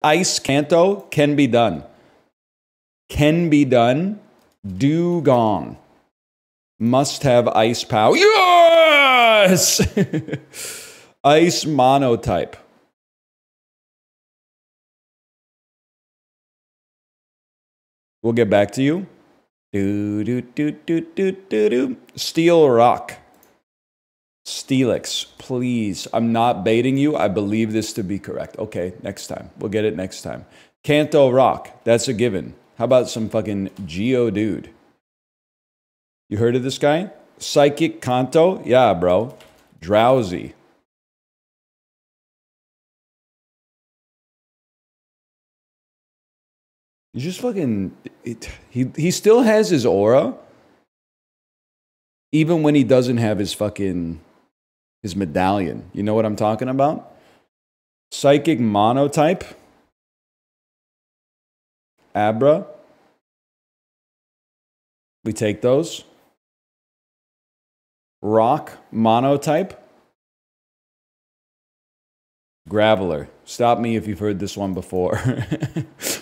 Ice Kanto can be done. Can be done. Dugong. Must have ice power. Yes! Ice monotype. We'll get back to you. Steel rock. Steelix, please. I'm not baiting you. I believe this to be correct. Okay, next time. We'll get it next time. Kanto rock. That's a given. How about some fucking Geodude? You heard of this guy? Psychic Kanto? Yeah, bro. Drowsy. He's just fucking... He still has his aura. Even when he doesn't have his fucking... his medallion. You know what I'm talking about? Psychic monotype. Abra. We take those. Rock monotype. Graveler. Stop me if you've heard this one before.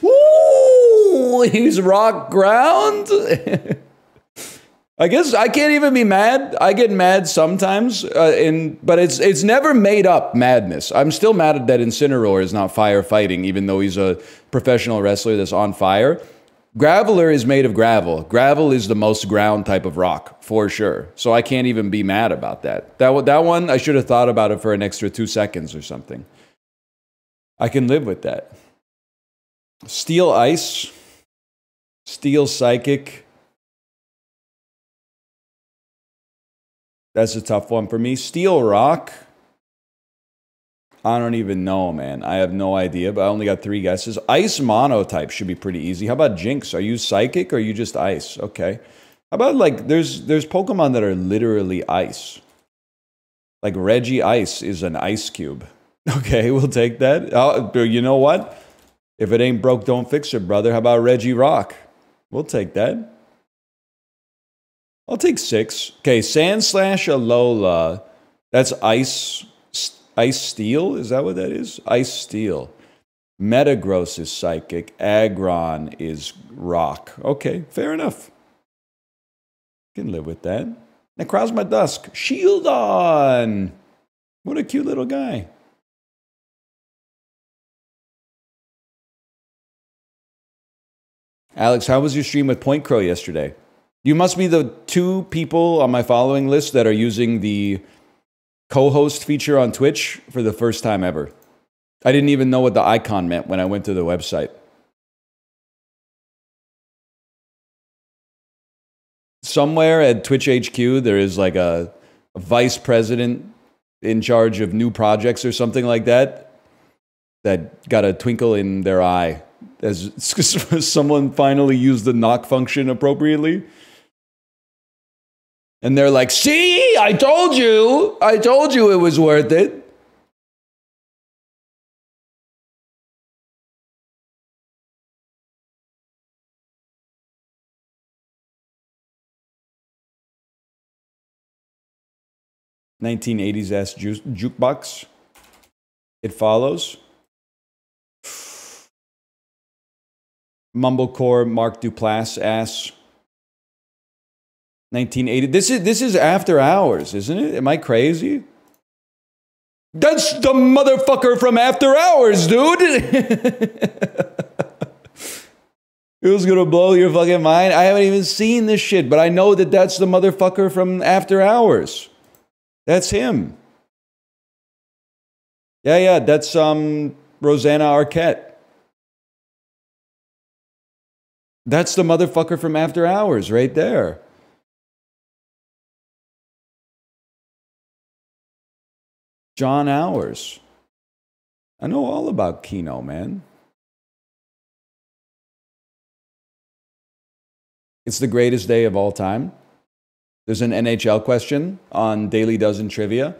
Ooh, he's rock ground. I guess I can't even be mad. I get mad sometimes, but it's never made up madness. I'm still mad that Incineroar is not firefighting, even though he's a professional wrestler that's on fire. Graveler is made of gravel. Gravel is the most ground type of rock, for sure. So I can't even be mad about that. That one, I should have thought about it for an extra 2 seconds or something. I can live with that. Steel Ice. Steel Psychic. That's a tough one for me. Steel Rock. I don't even know, man. I have no idea, but I only got 3 guesses. Ice Monotype should be pretty easy. How about Jinx? Are you Psychic or are you just Ice? Okay. How about, like, there's Pokemon that are literally Ice. Like Reggie Ice is an ice cube. Okay, we'll take that. You know what? If it ain't broke, don't fix it, brother. How about Reggie Rock? We'll take that. I'll take 6. Okay, Sandslash Alola. That's Ice Steel? Is that what that is? Ice Steel. Metagross is Psychic. Aggron is Rock. Okay, fair enough. Can live with that. Necrozma Dusk. Shieldon! What a cute little guy. Alex, how was your stream with Point Crow yesterday? You must be the 2 people on my following list that are using the co-host feature on Twitch for the first time ever. I didn't even know what the icon meant when I went to the website. Somewhere at Twitch HQ, there is like a vice president in charge of new projects or something like that that got a twinkle in their eye as someone finally used the knock function appropriately. And they're like, see, I told you it was worth it. $1980s ass jukebox. It follows. Mumblecore Mark Duplass ass. 1980. This is After Hours, isn't it? Am I crazy? That's the motherfucker from After Hours, dude. It was gonna blow your fucking mind. I haven't even seen this shit, but I know that that's the motherfucker from After Hours. That's him. Yeah, that's Rosanna Arquette. That's the motherfucker from After Hours right there. John Hours. I know all about Kino, man. It's the greatest day of all time. There's an NHL question on Daily Dozen Trivia.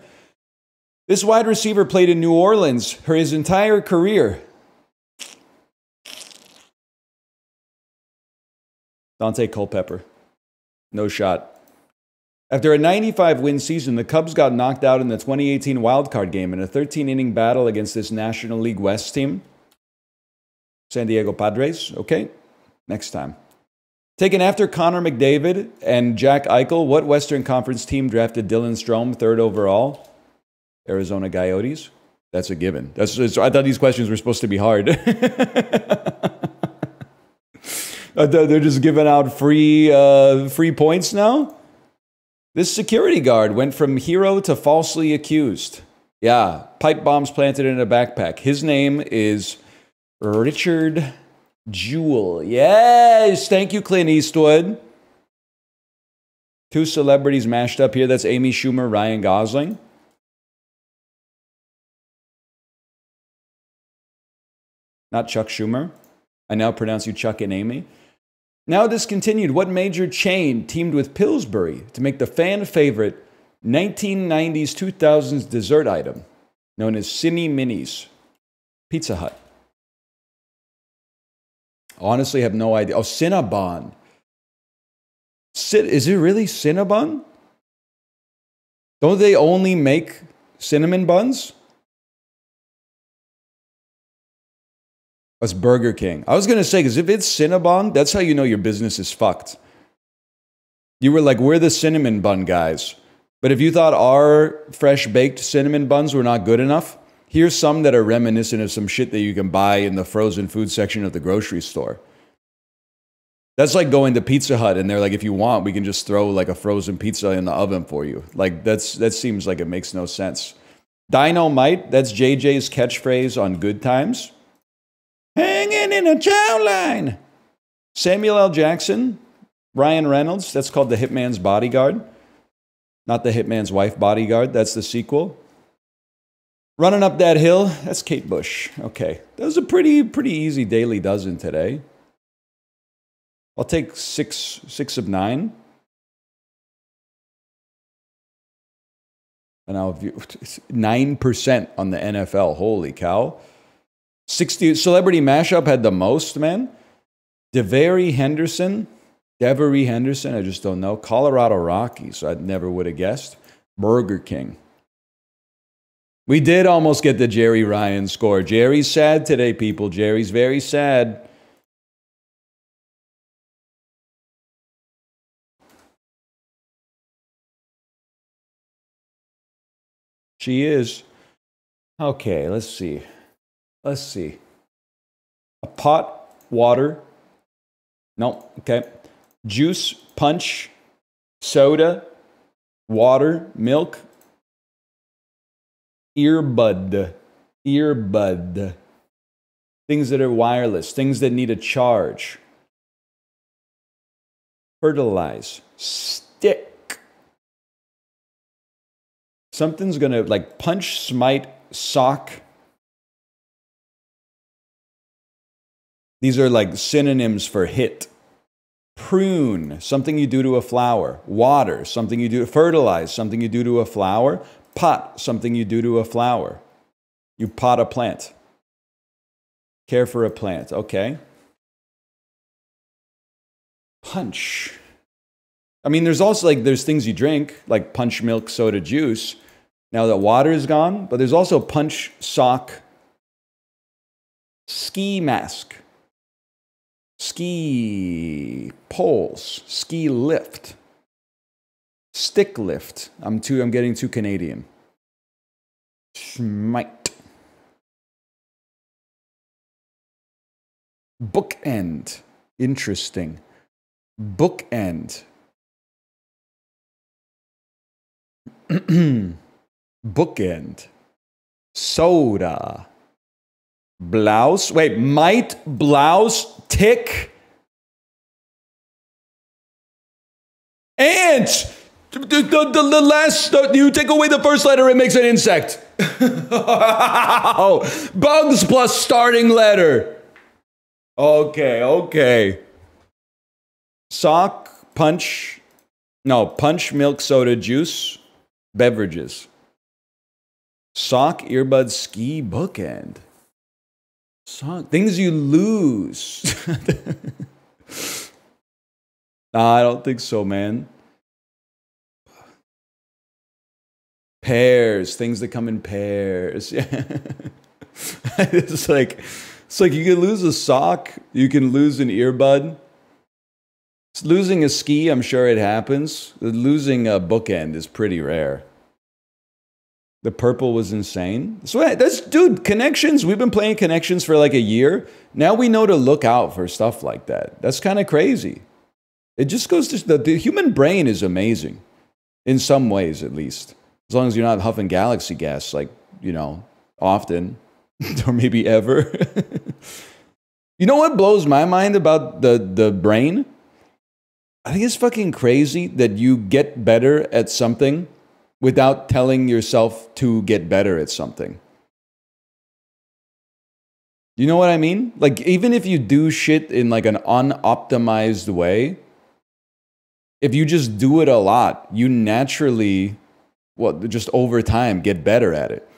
This wide receiver played in New Orleans for his entire career. Dante Culpepper. No shot. After a 95-win season, the Cubs got knocked out in the 2018 wildcard game in a 13-inning battle against this National League West team. San Diego Padres. Okay, next time. Taken after Connor McDavid and Jack Eichel, what Western Conference team drafted Dylan Strome 3rd overall? Arizona Coyotes. That's a given. I thought these questions were supposed to be hard. I thought they're just giving out free points now. This security guard went from hero to falsely accused. Yeah, pipe bombs planted in a backpack. His name is Richard Jewell. Yes, thank you, Clint Eastwood. 2 celebrities mashed up here. That's Amy Schumer, Ryan Gosling. Not Chuck Schumer. I now pronounce you Chuck and Amy. Now discontinued. What major chain teamed with Pillsbury to make the fan favorite 1990s, 2000s dessert item known as Cinny Minis? Pizza Hut. Honestly, have no idea. Oh, Cinnabon. Is it really Cinnabon? Don't they only make cinnamon buns? That's Burger King. I was going to say, because if it's Cinnabon, that's how you know your business is fucked. You were like, we're the cinnamon bun guys. But if you thought our fresh-baked cinnamon buns were not good enough, here's some that are reminiscent of some shit that you can buy in the frozen food section of the grocery store. That's like going to Pizza Hut and they're like, if you want, we can just throw like a frozen pizza in the oven for you. Like, that seems like it makes no sense. Dynamite, that's JJ's catchphrase on Good Times. Hanging in a chow line. Samuel L. Jackson, Ryan Reynolds, that's called The Hitman's Bodyguard. Not The Hitman's Wife Bodyguard, that's the sequel. Running Up That Hill, that's Kate Bush. Okay, that was a pretty easy daily dozen today. I'll take six of 9. And I'll view 9% on the NFL. Holy cow. 60 Celebrity Mashup had the most, man. Devery Henderson, I just don't know. Colorado Rockies, I never would have guessed. Burger King. We did almost get the Jerry Ryan score. Jerry's sad today, people. Jerry's very sad. She is. Okay, let's see. A pot, water. No, okay. Juice, punch, soda, water, milk. Earbud. Things that are wireless, things that need a charge. Fertilize. Stick. Something's gonna like punch, smite, sock. These are like synonyms for hit. Prune, something you do to a flower. Water, something you do to fertilize, something you do to a flower. Pot, something you do to a flower. You pot a plant. Care for a plant, okay. Punch. I mean, there's also like, there's things you drink, like punch milk, soda, juice. Now that water is gone, but there's also punch, sock, ski mask. Ski poles, ski lift, stick lift. I'm getting too Canadian. Smite. Bookend. Interesting. Bookend. Bookend. Soda. Blouse. Wait, might, blouse, tick. Ant. The last, you take away the first letter, it makes an insect. Bugs plus starting letter. Okay. Sock, punch, milk, soda, juice, beverages. Sock, earbud, ski, bookend. Sock, things you lose. Nah, I don't think so, man. Pairs, things that come in pairs. It's It's like you can lose a sock, you can lose an earbud. Losing a ski, I'm sure it happens. Losing a bookend is pretty rare. The purple was insane. So that's, dude, Connections. We've been playing Connections for like a year. Now we know to look out for stuff like that. That's kind of crazy. It just goes to the human brain is amazing. In some ways, at least. As long as you're not huffing galaxy gas, like, you know, often. Or maybe ever. You know what blows my mind about the brain? I think it's fucking crazy that you get better at something without telling yourself to get better at something. You know what I mean? Like, even if you do shit in like an unoptimized way, if you just do it a lot, you naturally, just over time, get better at it.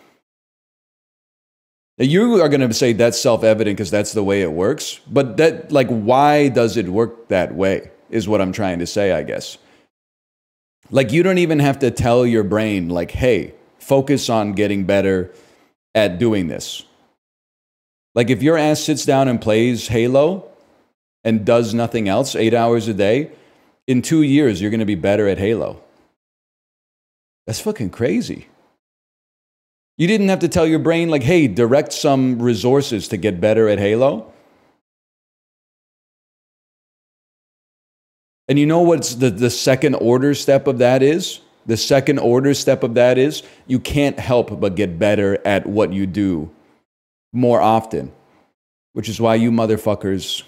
You are going to say that's self-evident because that's the way it works. But that, like, why does it work that way is what I'm trying to say, I guess. Like, you don't even have to tell your brain, like, hey, focus on getting better at doing this. Like, if your ass sits down and plays Halo and does nothing else 8 hours a day, in 2 years, you're going to be better at Halo. That's fucking crazy. You didn't have to tell your brain, like, hey, direct some resources to get better at Halo. And you know what's the second order step of that is? The second order step of that is you can't help but get better at what you do more often. Which is why you motherfuckers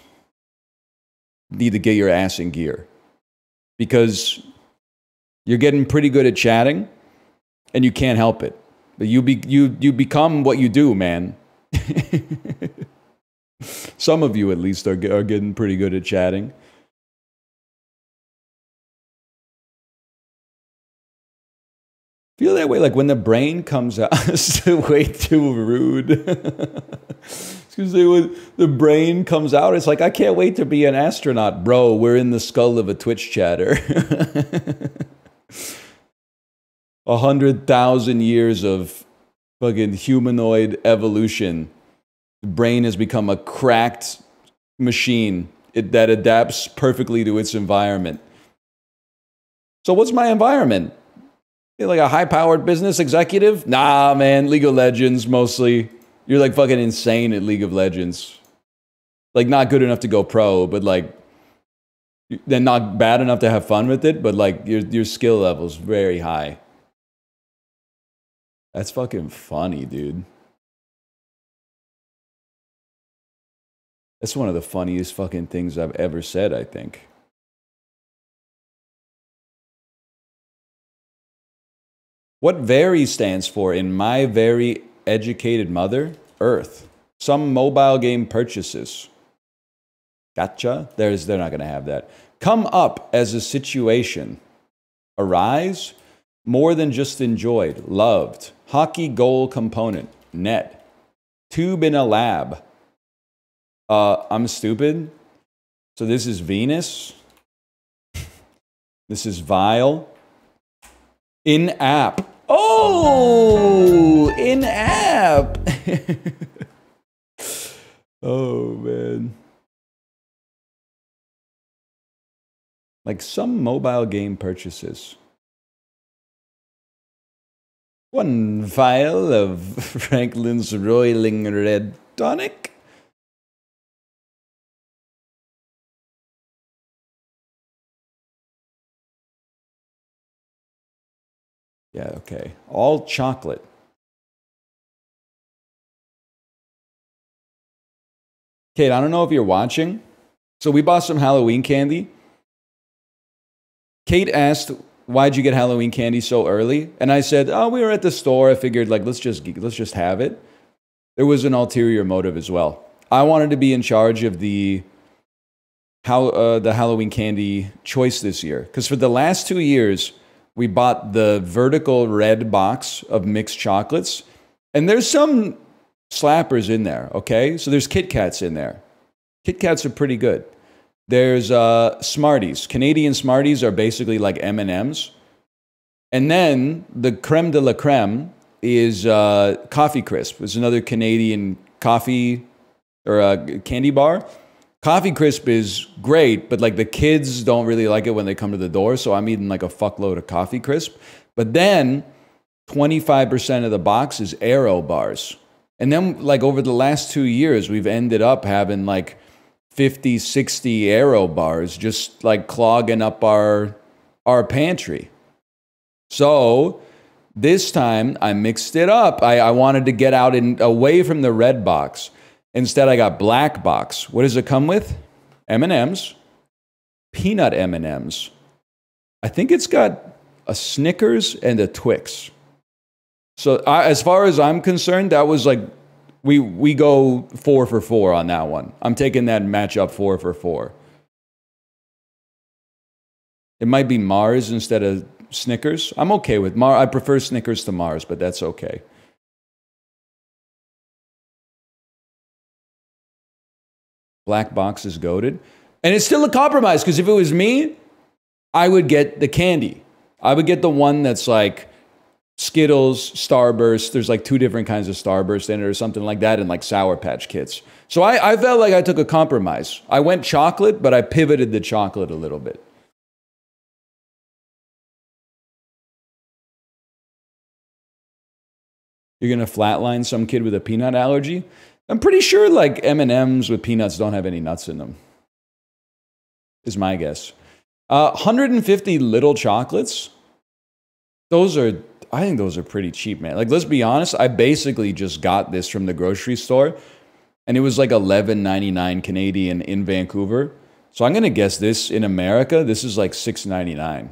need to get your ass in gear. Because you're getting pretty good at chatting and you can't help it. But you become what you do, man. Some of you at least are getting pretty good at chatting. Feel that way, like when the brain comes out, it's way too rude. Excuse me, when the brain comes out, it's like, I can't wait to be an astronaut. Bro, we're in the skull of a Twitch chatter. 100,000 years of fucking humanoid evolution. The brain has become a cracked machine that adapts perfectly to its environment. So what's my environment? You're like a high-powered business executive? Nah, man, League of Legends mostly. You're like fucking insane at League of Legends. Like not good enough to go pro, but like then not bad enough to have fun with it, but like your skill level's very high. That's fucking funny, dude. That's one of the funniest fucking things I've ever said, I think. What very stands for in my very educated mother? Earth. Some mobile game purchases. Gotcha. They're not going to have that. Come up as a situation. Arise. More than just enjoyed. Loved. Hockey goal component. Net. Tube in a lab. I'm stupid. So this is Venus. This is Vile. In-app. Oh! In-app! Oh, man. Like some mobile game purchases. One vial of Franklin's Roiling Red Tonic. Yeah, okay. All chocolate. Kate, I don't know if you're watching. So we bought some Halloween candy. Kate asked, why'd you get Halloween candy so early? And I said, oh, we were at the store. I figured, like, let's just have it. There was an ulterior motive as well. I wanted to be in charge of the Halloween candy choice this year. Because for the last 2 years, we bought the vertical red box of mixed chocolates. And there's some slappers in there, okay? So there's Kit Kats in there. Kit Kats are pretty good. There's Smarties. Canadian Smarties are basically like M&Ms. And then the creme de la creme is Coffee Crisp. It's another Canadian coffee or a candy bar. Coffee Crisp is great, but like the kids don't really like it when they come to the door. So I'm eating like a fuckload of Coffee Crisp. But then 25% of the box is Aero bars. And then like over the last 2 years, we've ended up having like 50, 60 Aero bars just like clogging up our pantry. So this time I mixed it up. I wanted to get out and away from the red box. Instead, I got black box. What does it come with? M&M's, peanut M&M's. I think it's got a Snickers and a Twix. So as far as I'm concerned, that was like, we go 4 for 4 on that one. I'm taking that matchup 4 for 4. It might be Mars instead of Snickers. I'm okay with Mars. I prefer Snickers to Mars, but that's okay. Black box is goated. And it's still a compromise, because if it was me, I would get the candy. I would get the one that's like Skittles, Starburst. There's like 2 different kinds of Starburst in it or something like that, and like Sour Patch Kids. So I felt like I took a compromise. I went chocolate, but I pivoted the chocolate a little bit. You're going to flatline some kid with a peanut allergy? I'm pretty sure like M&Ms with peanuts don't have any nuts in them, is my guess. 150 little chocolates. I think those are pretty cheap, man. Like, let's be honest. I basically just got this from the grocery store, and it was like $11.99 Canadian in Vancouver. So I'm going to guess this in America, this is like $6.99.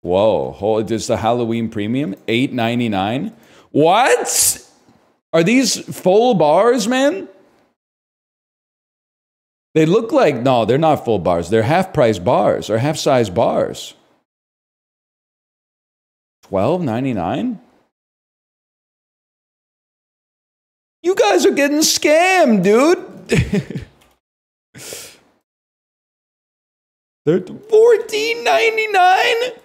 Whoa, it's the Halloween premium, $8.99. What? Are these full bars, man? They look like, no, they're not full bars. They're half-price bars or half-size bars. $12.99? You guys are getting scammed, dude. They're $14.99?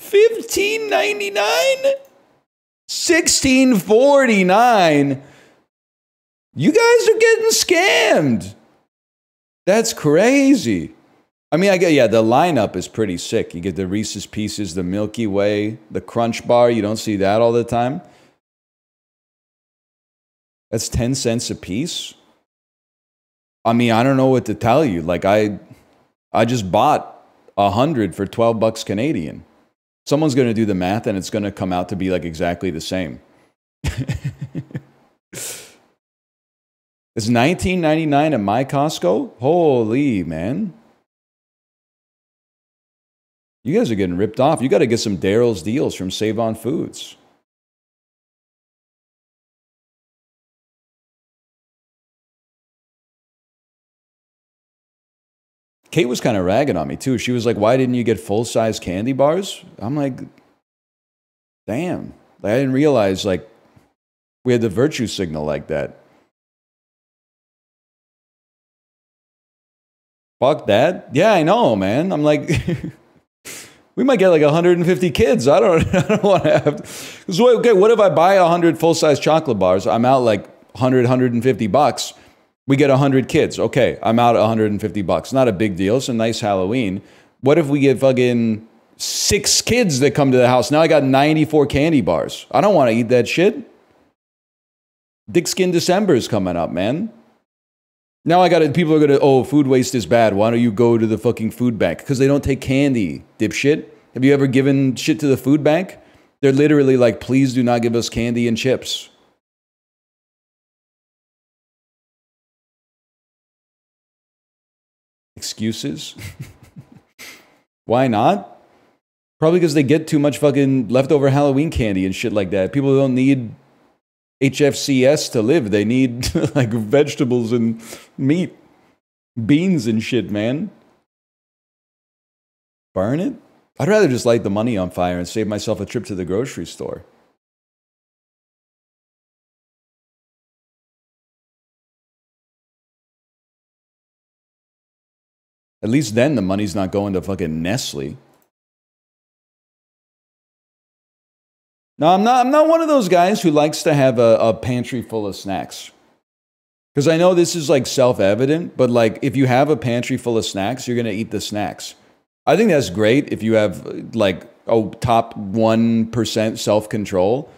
$15.99? $16.49? You guys are getting scammed. That's crazy. I mean, the lineup is pretty sick. You get the Reese's Pieces, the Milky Way, the Crunch Bar. You don't see that all the time. That's 10 cents a piece. I mean, I don't know what to tell you. Like, I just bought 100 for 12 bucks Canadian. Someone's going to do the math, and it's going to come out to be like exactly the same. It's $19.99 at my Costco? Holy, man. You guys are getting ripped off. You got to get some Daryl's deals from Save On Foods. Kate was kind of ragging on me, too. She was like, why didn't you get full-size candy bars? I'm like, damn. Like, I didn't realize, like, we had the virtue signal like that. Fuck that. Yeah, I know, man. I'm like, we might get like 150 kids. I don't want to have. So, okay, what if I buy 100 full-size chocolate bars? I'm out like 100, 150 bucks. We get 100 kids. Okay, I'm out at 150 bucks. Not a big deal. It's a nice Halloween. What if we get fucking 6 kids that come to the house? Now I got 94 candy bars. I don't want to eat that shit. Dick Skin December is coming up, man. Now people are gonna, oh, food waste is bad. Why don't you go to the fucking food bank? Because they don't take candy, dipshit. Have you ever given shit to the food bank? They're literally like, please do not give us candy and chips. Excuses? Why not? Probably because they get too much fucking leftover Halloween candy and shit like that. People don't need HFCS to live. They need like vegetables and meat, beans and shit, man. Burn it? I'd rather just light the money on fire and save myself a trip to the grocery store. At least then the money's not going to fucking Nestle. No, I'm not one of those guys who likes to have a pantry full of snacks. Because I know this is like self-evident, but like if you have a pantry full of snacks, you're gonna eat the snacks. I think that's great if you have like a top 1% self-control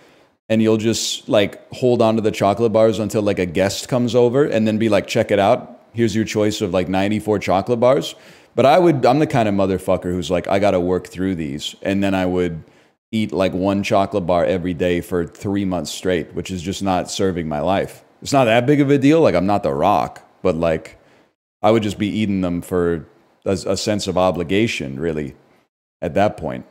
and you'll just like hold on to the chocolate bars until like a guest comes over and then be like, check it out. Here's your choice of like 94 chocolate bars. But I'm the kind of motherfucker who's like, I gotta work through these. And then I would eat like one chocolate bar every day for 3 months straight, which is just not serving my life. It's not that big of a deal. Like I'm not The Rock, but like I would just be eating them for a sense of obligation, really, at that point.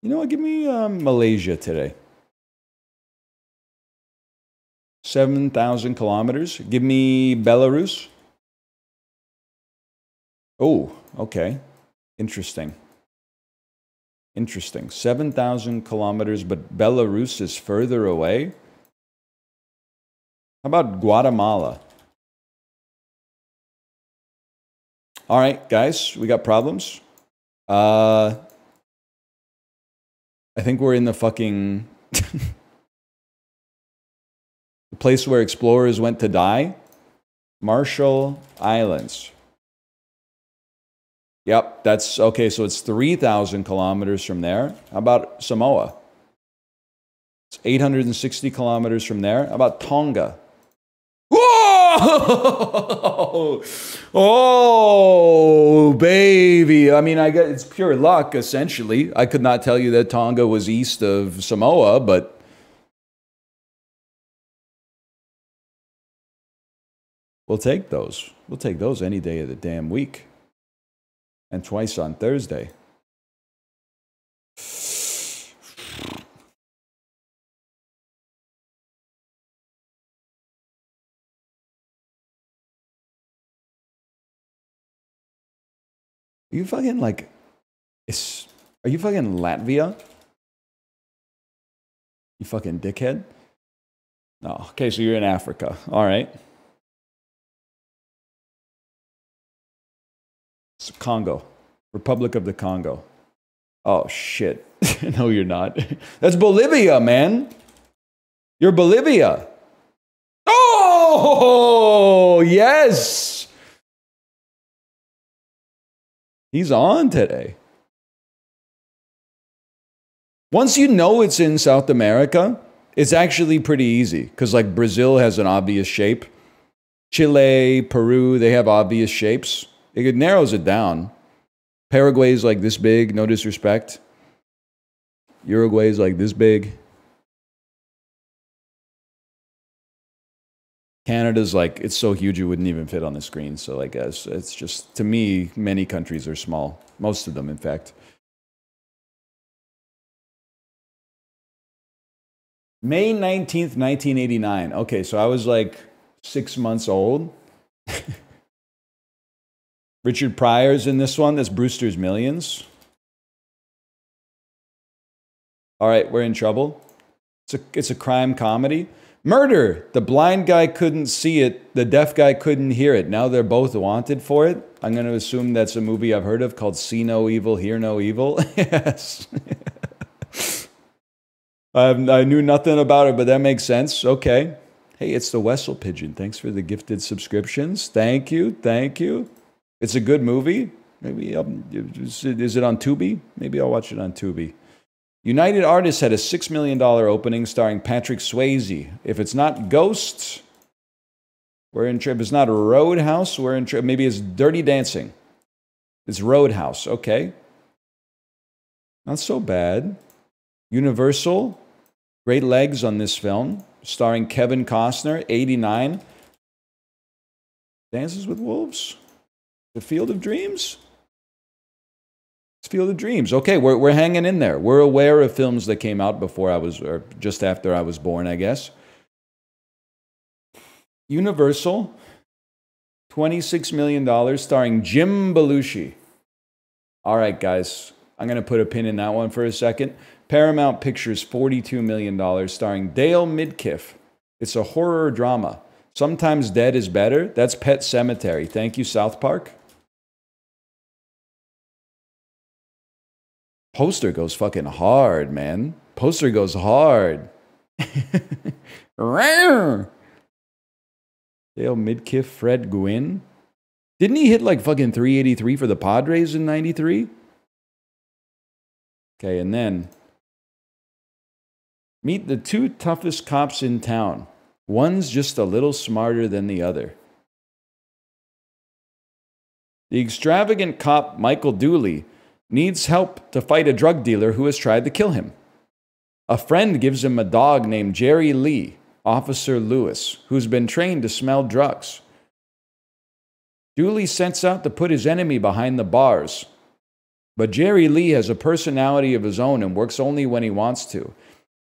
You know what? Give me Malaysia today. 7,000 kilometers. Give me Belarus. Oh, okay. Interesting. Interesting. 7,000 kilometers, but Belarus is further away. How about Guatemala? All right, guys, we got problems. I think we're in the fucking the place where explorers went to die. Marshall Islands. Yep, that's okay. So it's 3,000 kilometers from there. How about Samoa? It's 860 kilometers from there. How about Tonga? Whoa! Oh, baby. I mean, I guess it's pure luck, essentially. I could not tell you that Tonga was east of Samoa, but we'll take those. We'll take those any day of the damn week. And twice on Thursday. Are you fucking like, are you fucking Latvia? You fucking dickhead? No. Okay, so you're in Africa. All right. It's Congo. Republic of the Congo. Oh, shit. No, you're not. That's Bolivia, man. You're Bolivia. Oh, yes. He's on today. Once you know it's in South America, it's actually pretty easy. Because like Brazil has an obvious shape. Chile, Peru, they have obvious shapes. It narrows it down. Paraguay's like this big, no disrespect. Uruguay's like this big. Canada's like, it's so huge it wouldn't even fit on the screen. So like, it's just, to me, many countries are small. Most of them, in fact. May 19th, 1989. Okay, so I was like 6 months old. Richard Pryor's in this one. That's Brewster's Millions. All right, we're in trouble. It's a crime comedy. Murder! The blind guy couldn't see it. The deaf guy couldn't hear it. Now they're both wanted for it. I'm going to assume that's a movie I've heard of called See No Evil, Hear No Evil. Yes. I knew nothing about it, but that makes sense. Okay. Hey, it's the Wessel Pigeon. Thanks for the gifted subscriptions. Thank you. Thank you. It's a good movie. Maybe is it on Tubi? Maybe I'll watch it on Tubi. United Artists had a $6 million opening starring Patrick Swayze. If it's not Ghosts, we're in trip. If it's not Roadhouse, we're in trip. Maybe it's Dirty Dancing. It's Roadhouse. Okay. Not so bad. Universal. Great legs on this film. Starring Kevin Costner, 89. Dances with Wolves. The Field of Dreams. Field of Dreams. Okay, we're hanging in there. We're aware of films that came out before I was, or just after I was born, I guess. Universal, $26 million, starring Jim Belushi. All right, guys, I'm going to put a pin in that one for a second. Paramount Pictures, $42 million, starring Dale Midkiff. It's a horror drama. Sometimes Dead is Better. That's Pet Sematary. Thank you, South Park. Poster goes fucking hard, man. Poster goes hard. Dale Midkiff, Fred Gwynn. Didn't he hit like fucking 383 for the Padres in 93? Okay, and then meet the two toughest cops in town. One's just a little smarter than the other. The extravagant cop, Michael Dooley, needs help to fight a drug dealer who has tried to kill him. A friend gives him a dog named Jerry Lee, Officer Lewis, who's been trained to smell drugs. Dooley sets out to put his enemy behind the bars. But Jerry Lee has a personality of his own and works only when he wants to.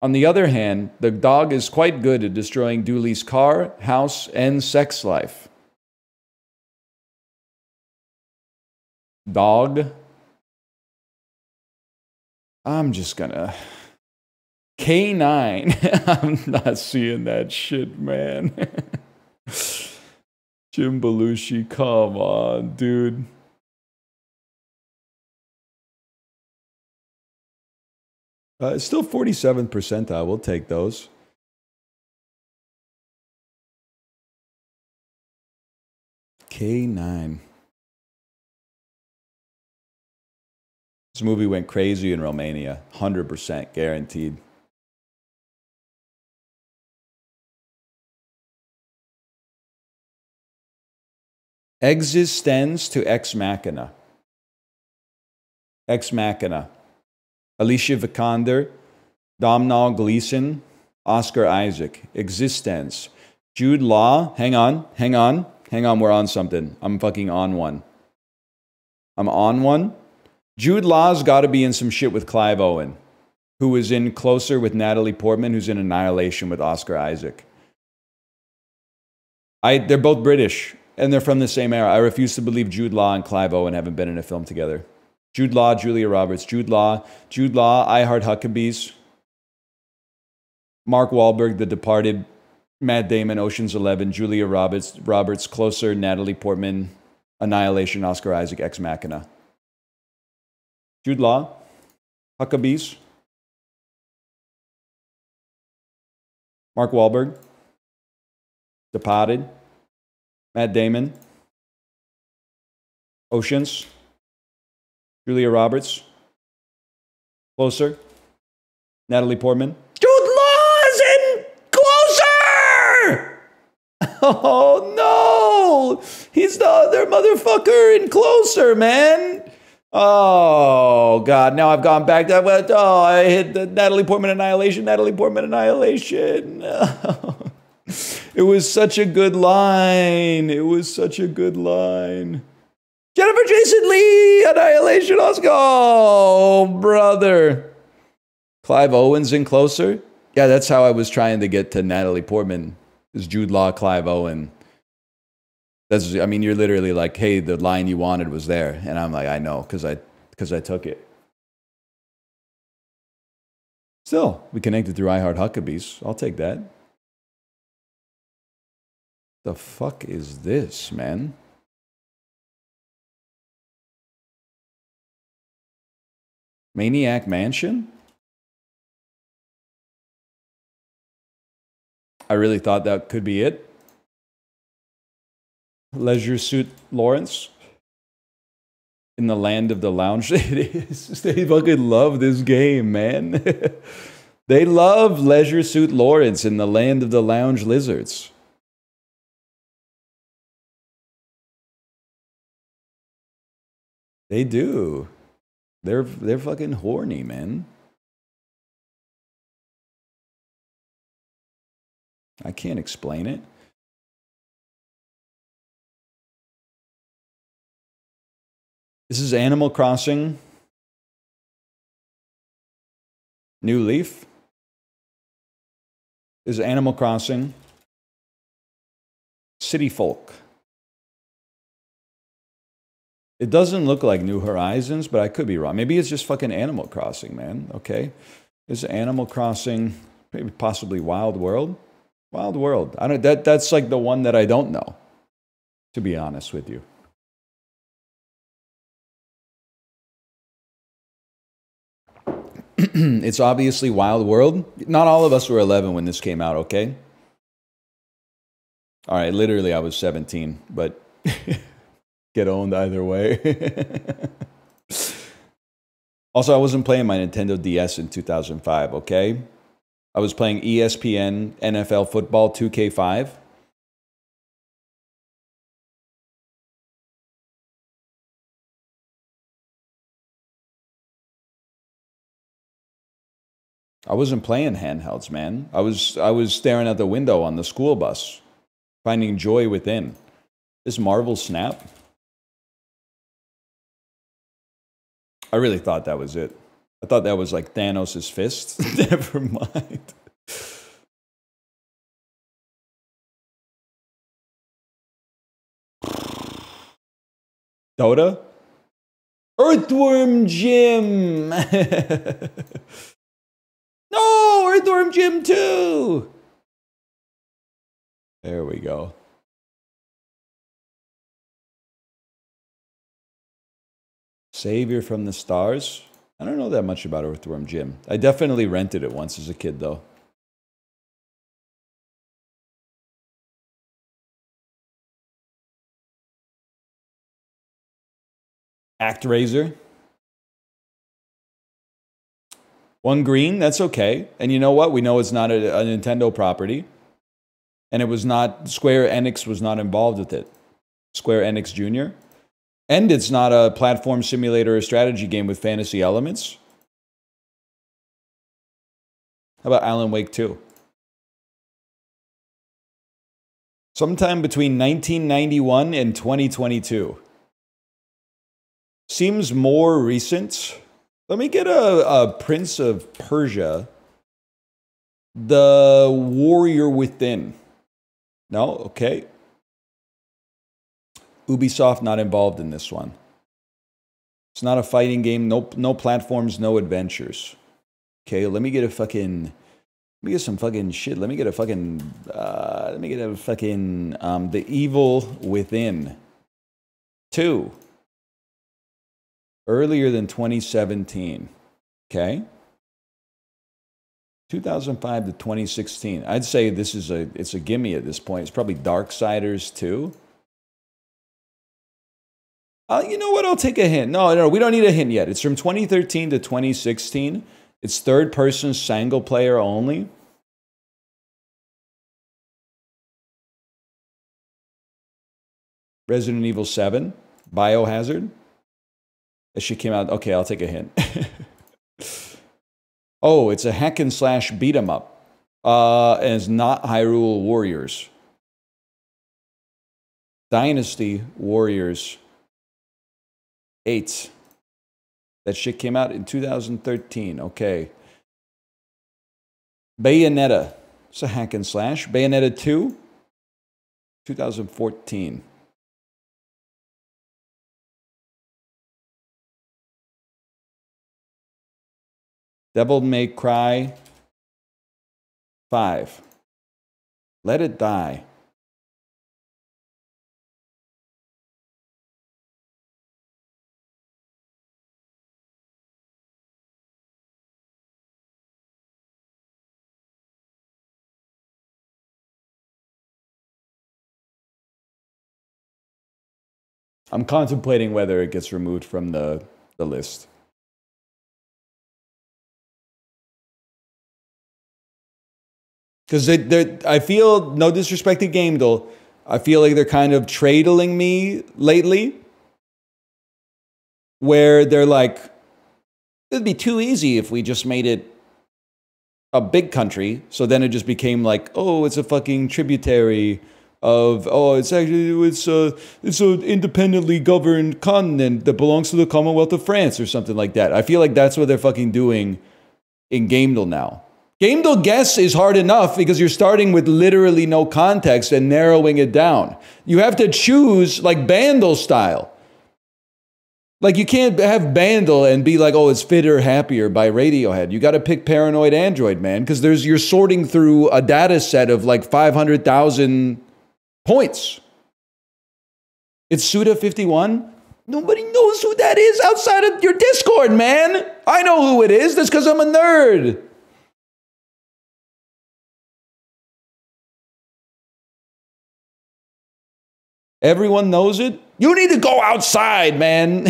On the other hand, the dog is quite good at destroying Dooley's car, house, and sex life. Dog. I'm just gonna... K9. I'm not seeing that shit, man. Jim Belushi, come on, dude. It's still 47th percentile. We'll take those. K9. This movie went crazy in Romania. 100% guaranteed. Existence to Ex Machina. Ex Machina. Alicia Vikander, Domhnall Gleeson, Oscar Isaac. Existence. Jude Law. Hang on. We're on something. I'm fucking on one. I'm on one. Jude Law's got to be in some shit with Clive Owen, who was in Closer with Natalie Portman, who's in Annihilation with Oscar Isaac. They're both British, and they're from the same era. I refuse to believe Jude Law and Clive Owen haven't been in a film together. Jude Law, Julia Roberts. Jude Law, I Heart Huckabees. Mark Wahlberg, The Departed. Matt Damon, Ocean's 11. Julia Roberts, Closer, Natalie Portman, Annihilation, Oscar Isaac, Ex Machina. Jude Law, Huckabees. Mark Wahlberg, Departed. Matt Damon, Oceans. Julia Roberts, Closer, Natalie Portman. Jude Law is in Closer! Oh no! He's the other motherfucker in Closer, man! Oh god, now I've gone back to that. Oh, I hit the Natalie Portman Annihilation. It was such a good line. Jennifer Jason Leigh, Annihilation, Oscar. Oh, brother. Clive Owen's in Closer. Yeah, that's how I was trying to get to Natalie Portman. Is Jude Law, Clive Owen. I mean, you're literally like, hey, the line you wanted was there. And I'm like, I know, because I took it. Still, we connected through I Heart Huckabees. I'll take that. The fuck is this, man? Maniac Mansion? I really thought that could be it. Leisure Suit Lawrence. In the Land of the Lounge. It is. They fucking love this game, man. They love Leisure Suit Lawrence in the Land of the Lounge Lizards. They do. They're fucking horny, man. I can't explain it. This is Animal Crossing. New Leaf. This is Animal Crossing. City Folk. It doesn't look like New Horizons, but I could be wrong. Maybe it's just fucking Animal Crossing, man. Okay. This is Animal Crossing, maybe possibly Wild World. Wild World. I don't that's like the one that I don't know, to be honest with you. It's obviously Wild World. Not all of us were 11 when this came out, okay? All right, literally I was 17, but get owned either way. Also, I wasn't playing my Nintendo DS in 2005, okay? I was playing ESPN NFL Football 2K5. I wasn't playing handhelds, man. I was staring at the window on the school bus, finding joy within. This Marvel Snap? I really thought that was it. I thought that was like Thanos' fist. Never mind. Dota? Earthworm Jim! No! Earthworm Jim 2! There we go. Savior from the Stars? I don't know that much about Earthworm Jim. I definitely rented it once as a kid, though. ActRaiser. One green, that's okay. And you know what? We know it's not a Nintendo property. And it was not, Square Enix was not involved with it. Square Enix Jr. And it's not a platform simulator or strategy game with fantasy elements. How about Alan Wake 2? Sometime between 1991 and 2022. Seems more recent. Let me get a Prince of Persia. The Warrior Within. No? Okay. Ubisoft not involved in this one. It's not a fighting game. No platforms, no adventures. Okay, let me get a fucking... Let me get some fucking shit. Let me get a fucking... The Evil Within 2. Earlier than 2017. Okay. 2005 to 2016. I'd say this is it's a gimme at this point. It's probably Darksiders 2. You know what? I'll take a hint. No, we don't need a hint yet. It's from 2013 to 2016. It's third-person single player only. Resident Evil 7. Biohazard. That shit came out. Okay, I'll take a hint. Oh, it's a hack and slash beat 'em up. And it's not Hyrule Warriors. Dynasty Warriors 8. That shit came out in 2013. Okay. Bayonetta. It's a hack and slash. Bayonetta 2. 2014. Devil May Cry 5. Let It Die. I'm contemplating whether it gets removed from the list. Because I feel, no disrespect to Rankedle, I feel like they're kind of trading me lately. Where they're like, it'd be too easy if we just made it a big country. So then it just became like, oh, it's a fucking tributary of, oh, it's actually, it's an independently governed continent that belongs to the Commonwealth of France or something like that. I feel like that's what they're fucking doing in Rankedle now. Rankedle guess is hard enough because you're starting with literally no context and narrowing it down. You have to choose like Bandle style. Like you can't have Bandle and be like, oh, it's Fitter Happier by Radiohead. You got to pick Paranoid Android, man, because you're sorting through a data set of like 500,000 points. It's Suda 51. Nobody knows who that is outside of your Discord, man. I know who it is. That's because I'm a nerd. Everyone knows it. You need to go outside, man.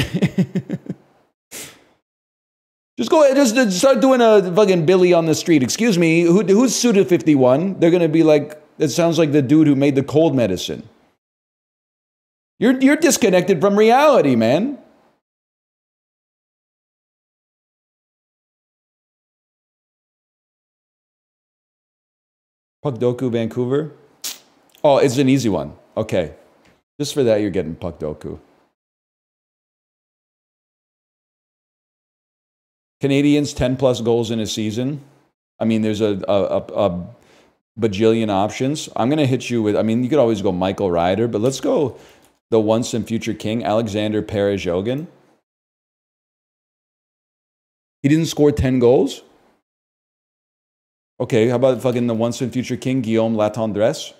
Just go ahead, just start doing a fucking Billy on the street. Excuse me, who's Suda 51? They're gonna be like, it sounds like the dude who made the cold medicine. You're disconnected from reality, man. Puckdoku Vancouver. Oh, it's an easy one. Okay. Just for that, you're getting Puckdoku. Canadians 10 plus goals in a season. I mean, there's a bajillion options. I'm going to hit you with, I mean, you could always go Michael Ryder, but let's go the once and future king, Alexander Perezhogin. He didn't score 10 goals? Okay, how about fucking the once and future king, Guillaume Latendresse?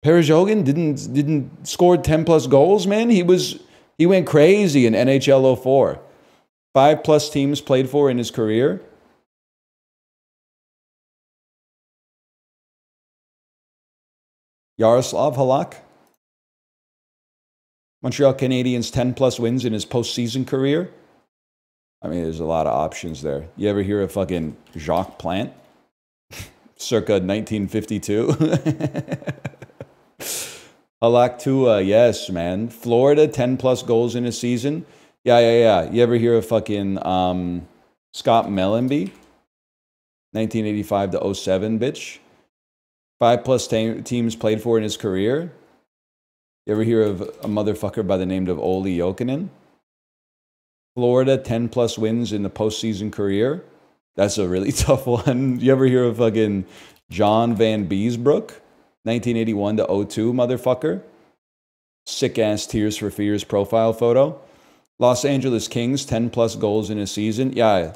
Perezhogin didn't score 10 plus goals, man. He went crazy in NHL 04. 5 plus teams played for in his career. Yaroslav Halak. Montreal Canadiens 10 plus wins in his postseason career. I mean, there's a lot of options there. You ever hear of fucking Jacques Plante? Circa 1952. Halak Tua, yes, man. Florida, 10 plus goals in a season. Yeah. You ever hear of fucking Scott Mellenby? 1985 to 07, bitch. 5 plus teams played for in his career. You ever hear of a motherfucker by the name of Olli Jokinen? Florida, 10 plus wins in the postseason career. That's a really tough one. You ever hear of fucking John Van Beesbrook? 1981 to 02, motherfucker. Sick-ass Tears for Fears profile photo. Los Angeles Kings, 10 plus goals in a season. Yeah,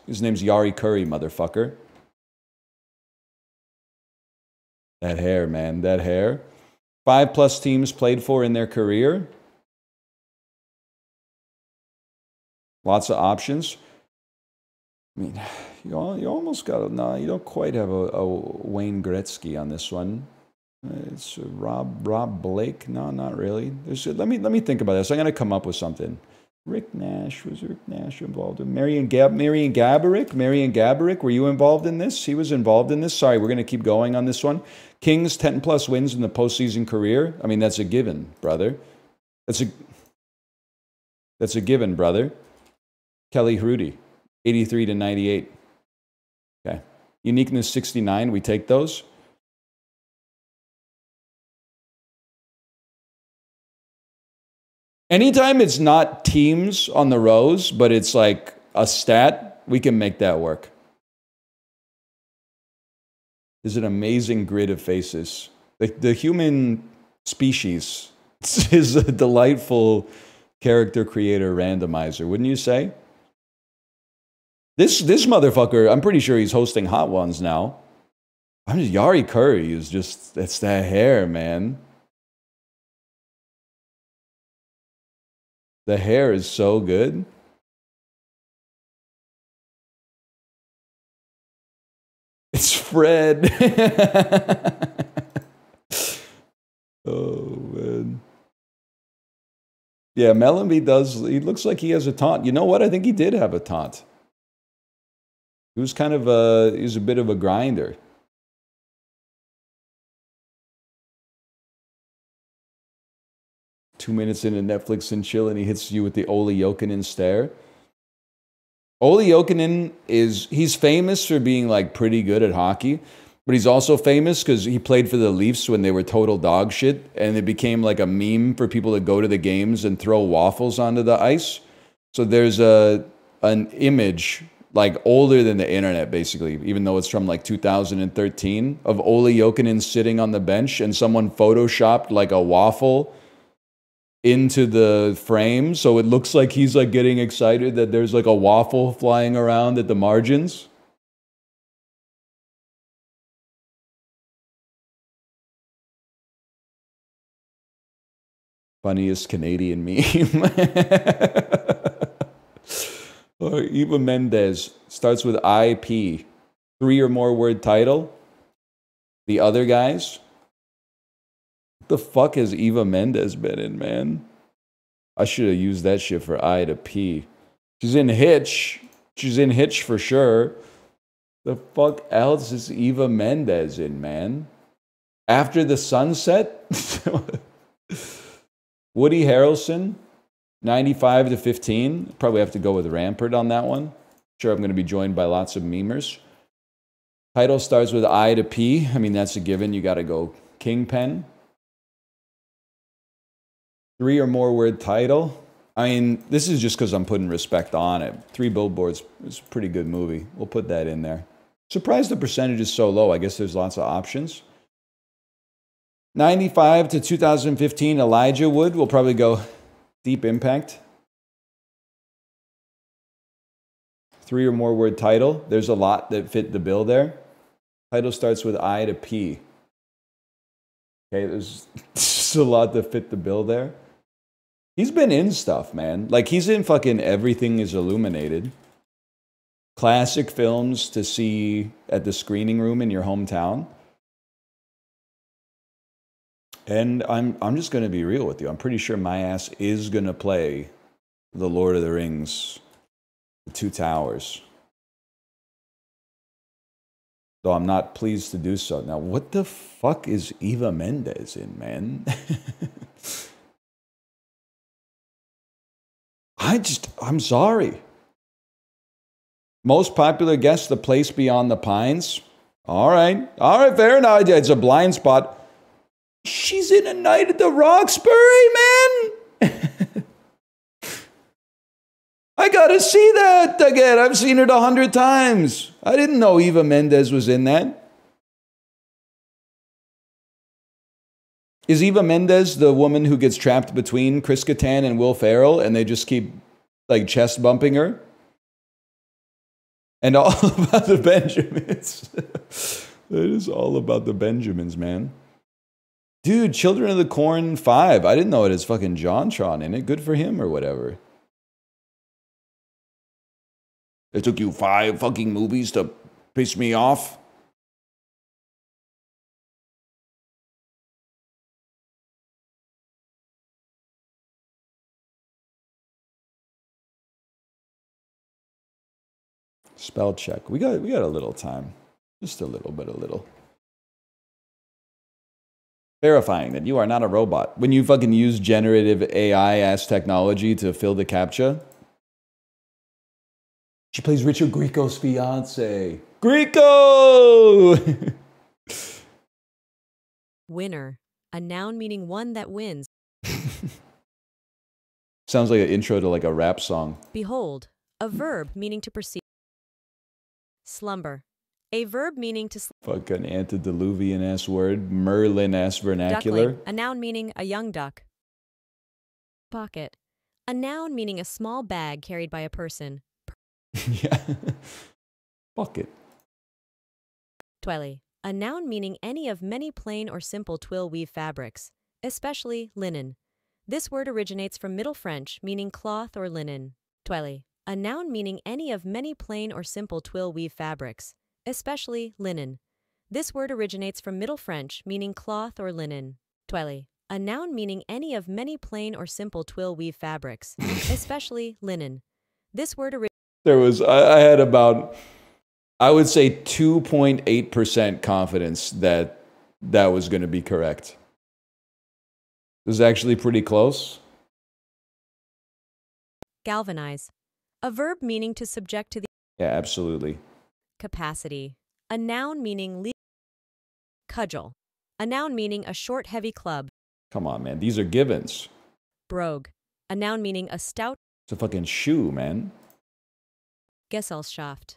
his name's Yari Curry, motherfucker. That hair, man, that hair. 5 plus teams played for in their career. Lots of options. I mean, you almost got a, no, you don't quite have a Wayne Gretzky on this one. It's Rob Blake. No, not really. Let me think about this. I'm gonna come up with something. Rick Nash, was Rick Nash involved in Marian Gaborik? Were you involved in this? He was involved in this. Sorry, we're gonna keep going on this one. Kings 10 plus wins in the postseason career. I mean, that's a given, brother. That's a given, brother. Kelly Hrudey, 83 to 98. Okay. Uniqueness 69, we take those. Anytime it's not teams on the rows, but it's like a stat, we can make that work. There's an amazing grid of faces. The human species is a delightful character creator randomizer, wouldn't you say? This motherfucker, I'm pretty sure he's hosting Hot Ones now. Yari Curry is just, it's that hair, man. The hair is so good. It's Fred. Oh, man. Yeah, Mellenby does, he looks like he has a taunt. You know what? I think he did have a taunt. He was kind of he was a bit of a grinder. Two minutes into Netflix and chill, and he hits you with the Olli Jokinen stare. Olli Jokinen he's famous for being like pretty good at hockey, but he's also famous because he played for the Leafs when they were total dog shit, and it became like a meme for people to go to the games and throw waffles onto the ice. So there's an image like older than the internet, basically, even though it's from like 2013, of Olli Jokinen sitting on the bench, and someone photoshopped like a waffle into the frame, so it looks like he's like getting excited that there's like a waffle flying around at the margins. Funniest Canadian meme. Or Eva Mendes starts with IP. 3 or more word title. The Other Guys. What the fuck has Eva Mendes been in, man? I should have used that shit for I to P. She's in Hitch. She's in Hitch for sure. The fuck else is Eva Mendes in, man? After the Sunset? Woody Harrelson, 95 to 15. Probably have to go with Rampart on that one. Sure, I'm going to be joined by lots of memers. Title starts with I to P. I mean, that's a given. You got to go Kingpin. 3 or more word title. I mean, this is just because I'm putting respect on it. 3 Billboards is a pretty good movie. We'll put that in there. Surprised the percentage is so low. I guess there's lots of options. 95 to 2015, Elijah Wood. We'll probably go Deep Impact. 3 or more word title. There's a lot that fit the bill there. Title starts with I to P. Okay, there's just a lot that fit the bill there. He's been in stuff, man. Like, he's in fucking Everything is Illuminated. Classic films to see at the screening room in your hometown. And I'm just going to be real with you. I'm pretty sure my ass is going to play The Lord of the Rings, The Two Towers. Though I'm not pleased to do so. Now, what the fuck is Eva Mendes in, man? I'm sorry. Most popular guest, The Place Beyond the Pines. All right, fair enough. It's a blind spot. She's in A Night at the Roxbury, man. I gotta see that again. I've seen it 100 times. I didn't know Eva Mendes was in that. Is Eva Mendes the woman who gets trapped between Chris Kattan and Will Ferrell and they just keep like chest bumping her? And All About the Benjamins. That is All About the Benjamins, man. Dude, Children of the Corn 5. I didn't know it has fucking JonTron in it. Good for him or whatever. It took you 5 fucking movies to piss me off? Spell check. We got a little time. Just a little bit, a little. Verifying that you are not a robot. When you fucking use generative AI-ass technology to fill the CAPTCHA. She plays Richard Grieco's fiance. Grieco! Winner. A noun meaning one that wins. Sounds like an intro to like a rap song. Behold. A verb meaning to perceive. Slumber. A verb meaning to sleep. Fucking antediluvian-ass word. Merlin-ass vernacular. Duckling. A noun meaning a young duck. Pocket. A noun meaning a small bag carried by a person. Yeah. Pocket. Twilly. A noun meaning any of many plain or simple twill weave fabrics, especially linen. This word originates from Middle French, meaning cloth or linen. Twilly. A noun meaning any of many plain or simple twill weave fabrics, especially linen. This word originates from Middle French, meaning cloth or linen. Twilly. A noun meaning any of many plain or simple twill weave fabrics, especially linen. This word originates. I had about, I would say 2.8% confidence that that was going to be correct. It was actually pretty close. Galvanize. A verb meaning to subject to the Yeah, absolutely. capacity. A noun meaning cudgel. A noun meaning a short, heavy club. Come on, man. These are givens. Brogue. A noun meaning a stout. It's a fucking shoe, man. Gesellschaft.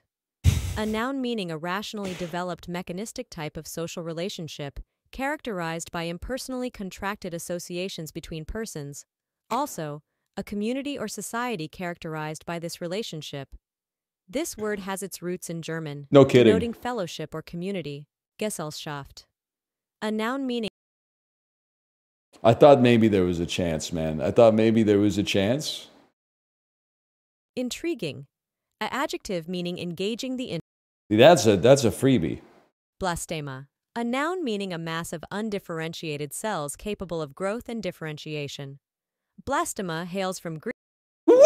A noun meaning a rationally developed mechanistic type of social relationship, characterized by impersonally contracted associations between persons. Also, a community or society characterized by this relationship. This word has its roots in German, No kidding. denoting fellowship or community. Gesellschaft. A noun meaning I thought maybe there was a chance, man. I thought maybe there was a chance. Intriguing. An adjective meaning engaging the See, that's a freebie. Blastema. A noun meaning a mass of undifferentiated cells capable of growth and differentiation. Blastema hails from Greek. Woo!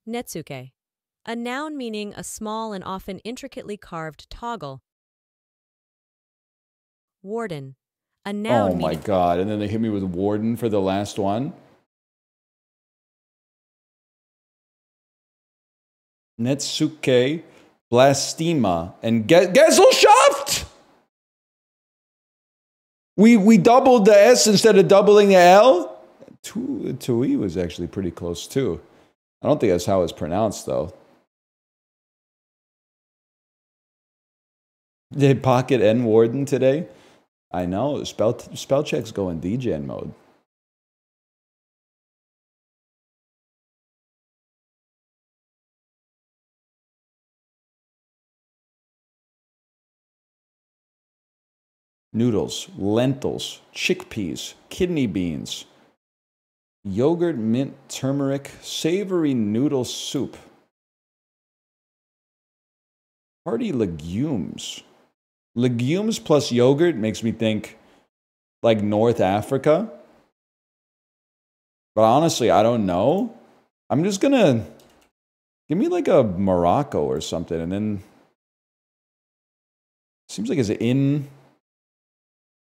Netsuke. A noun meaning a small and often intricately carved toggle. Warden. A noun Oh my meaning god, and then they hit me with warden for the last one. Netsuke, Blastema, and Gesellschaft! We doubled the S instead of doubling the L? Tui was actually pretty close too. I don't think that's how it's pronounced though. Did Pocket N Warden today? I know, spell check's going DGen mode. Noodles, lentils, chickpeas, kidney beans, yogurt, mint, turmeric, savory noodle soup. Hearty legumes. Legumes plus yogurt makes me think like North Africa. But honestly, I don't know. I'm just gonna give me like a Morocco or something, and then seems like it's in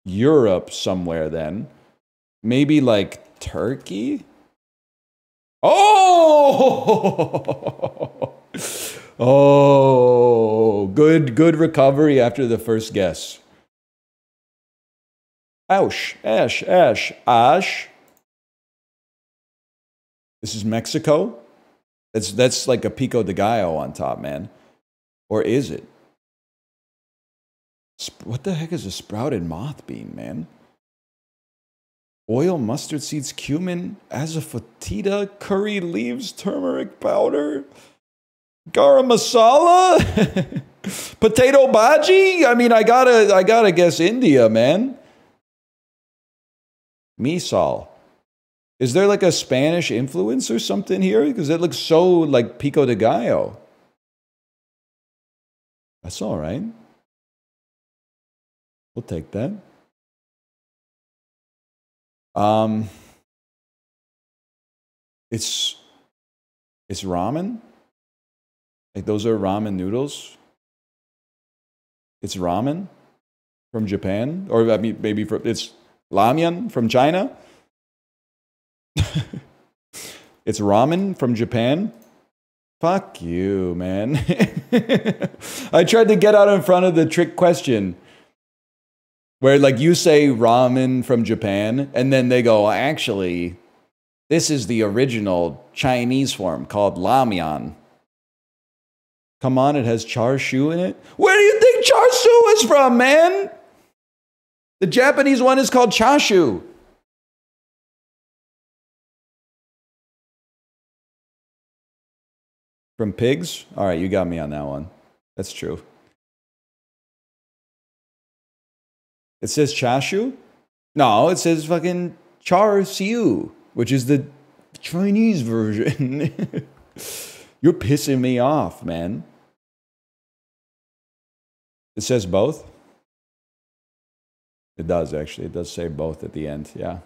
Europe somewhere then. Maybe like Turkey? Oh! Oh, good recovery after the first guess. Ouch, ash. This is Mexico? That's like a pico de gallo on top, man. Or is it? What the heck is a sprouted moth bean, man? Oil, mustard seeds, cumin, asafoetida, curry leaves, turmeric powder, garam masala, potato bhaji. I mean, I gotta guess India, man. Misal. Is there like a Spanish influence or something here? Because it looks so like pico de gallo. That's all right. We'll take that. It's ramen. Like those are ramen noodles. It's ramen from Japan, or I mean, maybe it's ramyun from China. It's ramen from Japan. Fuck you, man. I tried to get out in front of the trick question. Where like you say ramen from Japan, and then they go, actually, this is the original Chinese form called ramyun. Come on, it has char siu in it. Where do you think char siu is from, man? The Japanese one is called chashu. From pigs? All right, you got me on that one. That's true. It says chashu? No, it says fucking char siu, which is the Chinese version. You're pissing me off, man. It says both? It does, actually. It does say both at the end, yeah.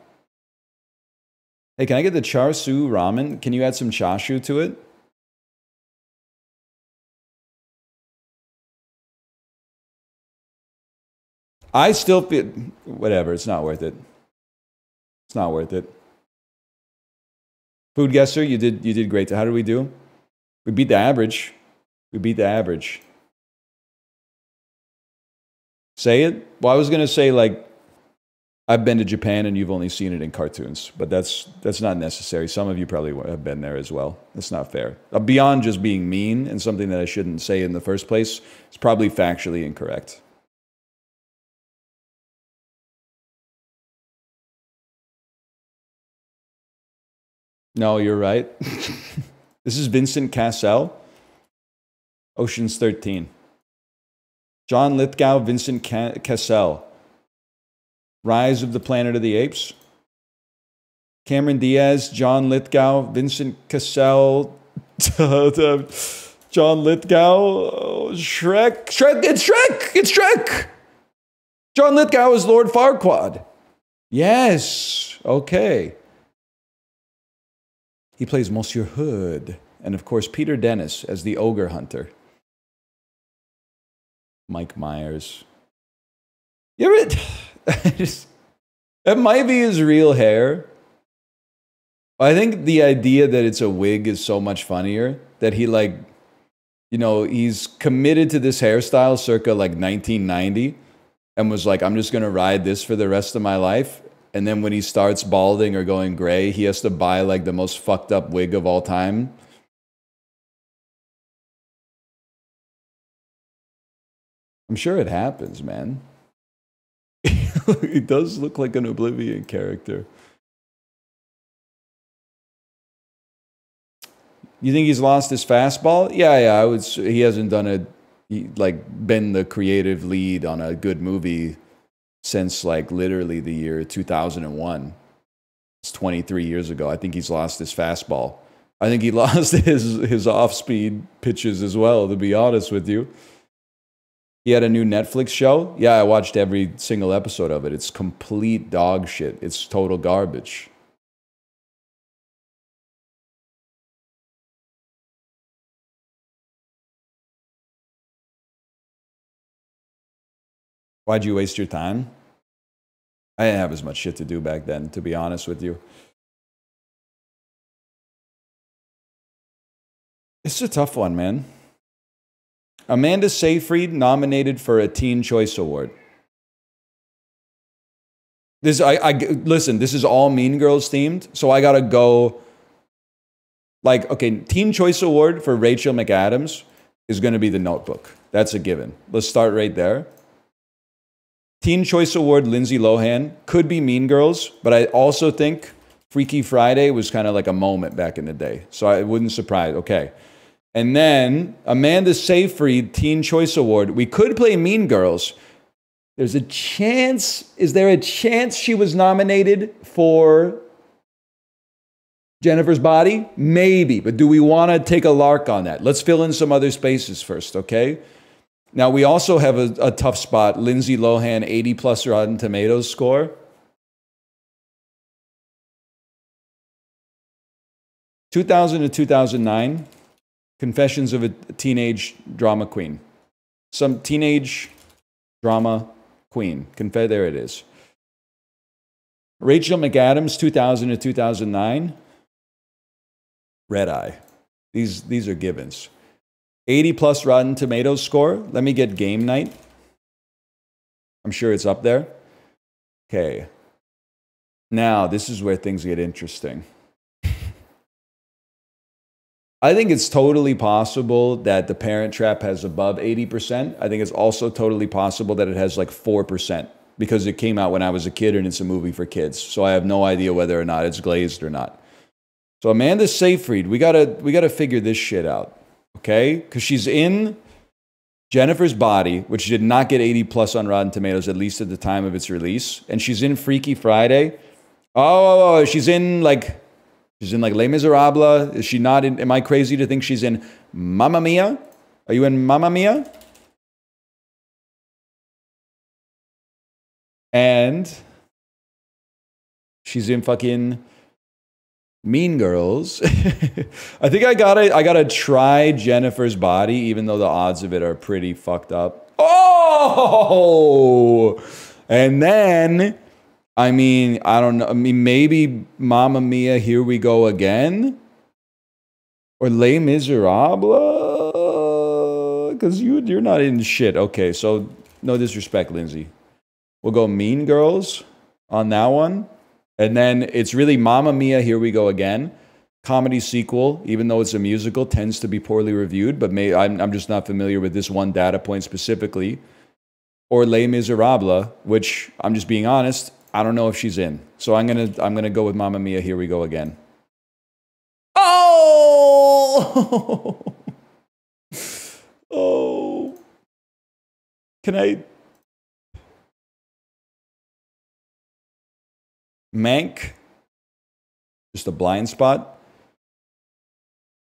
Hey, can I get the char siu ramen? Can you add some chashu to it? I still feel... Whatever, it's not worth it. It's not worth it. Food guesser, you did great. How did we do? We beat the average. We beat the average. Say it? Well, I was going to say, like, I've been to Japan and you've only seen it in cartoons, but that's not necessary. Some of you probably have been there as well. That's not fair. Beyond just being mean and something that I shouldn't say in the first place, it's probably factually incorrect. No, you're right. This is Vincent Cassell, Ocean's 13. John Lithgow, Vincent Cassell. Rise of the Planet of the Apes. Cameron Diaz, John Lithgow, Vincent Cassell, John Lithgow, Shrek. It's Shrek! John Lithgow is Lord Farquaad. Yes, okay. He plays Monsieur Hood. And of course, Peter Dennis as the Ogre Hunter. Mike Myers. You ever... that might be his real hair. I think the idea that it's a wig is so much funnier that he like, you know, he's committed to this hairstyle circa like 1990 and was like, I'm just going to ride this for the rest of my life. And then when he starts balding or going gray, he has to buy like the most fucked up wig of all time. I'm sure it happens, man. He does look like an Oblivion character. You think he's lost his fastball? Yeah, I would. He hasn't done been the creative lead on a good movie since like literally the year 2001. It's 23 years ago. I think he's lost his fastball. I think he lost his off-speed pitches as well, to be honest with you. He had a new Netflix show. Yeah, I watched every single episode of it. It's complete dog shit. It's total garbage. Why'd you waste your time? I didn't have as much shit to do back then, to be honest with you. It's a tough one, man. Amanda Seyfried nominated for a Teen Choice Award. Listen, this is all Mean Girls themed, so I gotta go. Like, okay, Teen Choice Award for Rachel McAdams is gonna be The Notebook. That's a given. Let's start right there. Teen Choice Award, Lindsay Lohan, could be Mean Girls, but I also think Freaky Friday was kind of like a moment back in the day. So it wouldn't surprise. Okay. And then Amanda Seyfried, Teen Choice Award. We could play Mean Girls. There's a chance. Is there a chance she was nominated for Jennifer's Body? Maybe. But do we want to take a lark on that? Let's fill in some other spaces first, okay? Now, we also have a tough spot. Lindsay Lohan, 80 plus Rotten Tomatoes score. (2000 to 2009), Confessions of a Teenage Drama Queen. Some teenage drama queen. There it is. Rachel McAdams, 2000 to 2009. Red Eye. These are givens. 80 plus Rotten Tomatoes score. Let me get Game Night. I'm sure it's up there. Okay. Now, this is where things get interesting. I think it's totally possible that The Parent Trap has above 80%. I think it's also totally possible that it has like 4% because it came out when I was a kid and it's a movie for kids. So I have no idea whether or not it's glazed or not. So Amanda Seyfried, we gotta figure this shit out. Okay? Because she's in Jennifer's Body, which did not get 80 plus on Rotten Tomatoes, at least at the time of its release. And she's in Freaky Friday. Oh, she's in like Les Miserables. Is she not in? Am I crazy to think she's in Mamma Mia? Are you in Mamma Mia? And she's in fucking Mean Girls. I think I gotta try Jennifer's Body, even though the odds of it are pretty fucked up. Oh! And then, I mean, I don't know. I mean, maybe Mamma Mia, Here We Go Again? Or Les Miserables? Because you're not in shit. Okay, so no disrespect, Lindsay. We'll go Mean Girls on that one. And then it's really Mamma Mia, Here We Go Again. Comedy sequel, even though it's a musical, tends to be poorly reviewed, but I'm just not familiar with this one data point specifically. Or Les Miserables, which, I'm just being honest, I don't know if she's in. So I'm gonna go with Mamma Mia, Here We Go Again. Oh! Oh. Can I? Mank. Just a blind spot.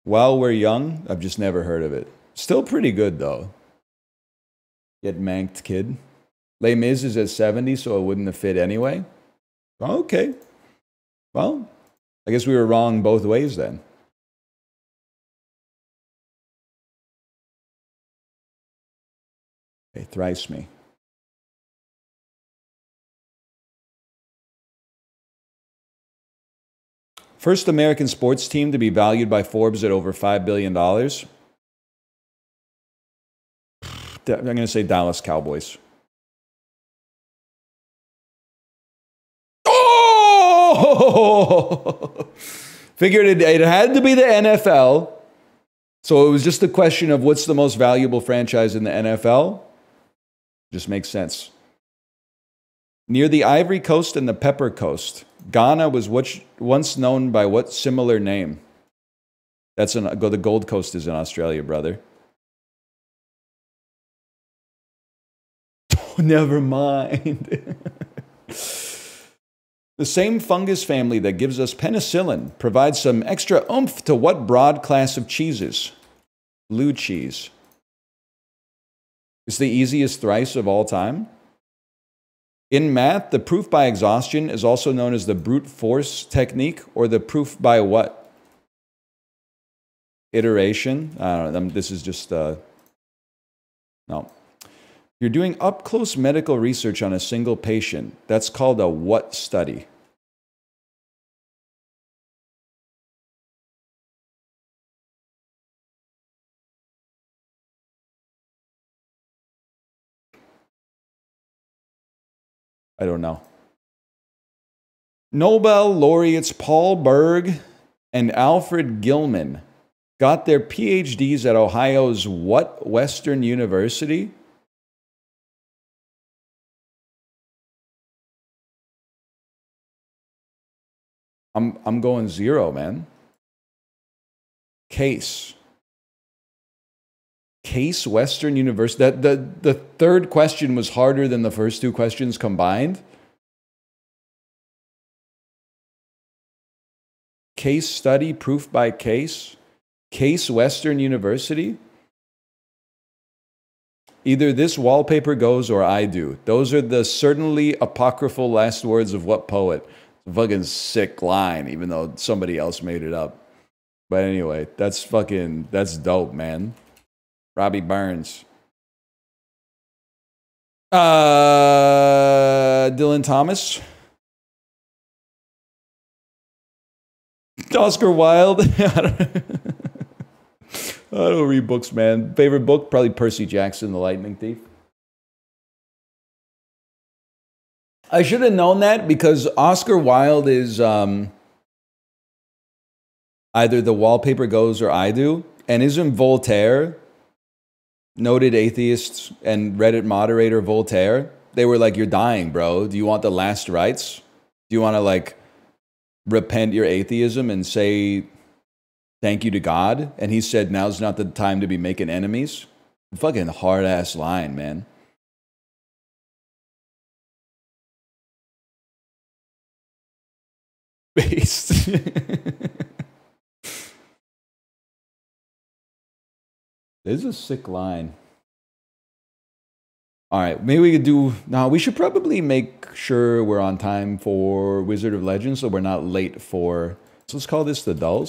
While We're Young. I've just never heard of it. Still pretty good, though. Get Manked Kid. Les Mis is at 70, so it wouldn't have fit anyway. Okay. Well, I guess we were wrong both ways then. Okay, thrice me. First American sports team to be valued by Forbes at over $5 billion. I'm going to say Dallas Cowboys. Oh! Figured it had to be the NFL. So it was just a question of what's the most valuable franchise in the NFL. Just makes sense. Near the Ivory Coast and the Pepper Coast, Ghana was once known by what similar name? The Gold Coast is in Australia, brother. Oh, never mind. The same fungus family that gives us penicillin provides some extra oomph to what broad class of cheeses? Blue cheese. It's the easiest thrice of all time. In math, the proof by exhaustion is also known as the brute force technique, or the proof by what? Iteration? I don't know. This is just, no. You're doing up-close medical research on a single patient. That's called a what study? I don't know. Nobel laureates Paul Berg and Alfred Gilman got their PhDs at Ohio's what Western University? I'm going 0, man. Case Western University. The third question was harder than the first two questions combined. Case study, proof by case. Case Western University. Either this wallpaper goes or I do. Those are the certainly apocryphal last words of what poet? It's a fucking sick line, even though somebody else made it up. But anyway, that's dope, man. Robbie Burns. Dylan Thomas. Oscar Wilde. I don't read books, man. Favorite book? Probably Percy Jackson, The Lightning Thief. I should have known that because Oscar Wilde is either The Wallpaper Goes or I Do. And isn't Voltaire, noted atheist and Reddit moderator Voltaire, they were like, you're dying, bro. Do you want the last rites? Do you want to like repent your atheism and say thank you to God? And he said, now's not the time to be making enemies. Fucking hard ass line, man. Based. This is a sick line. All right, maybe we could do... No, we should probably make sure we're on time for Wizard of Legends so we're not late for... So let's call this the Dulls.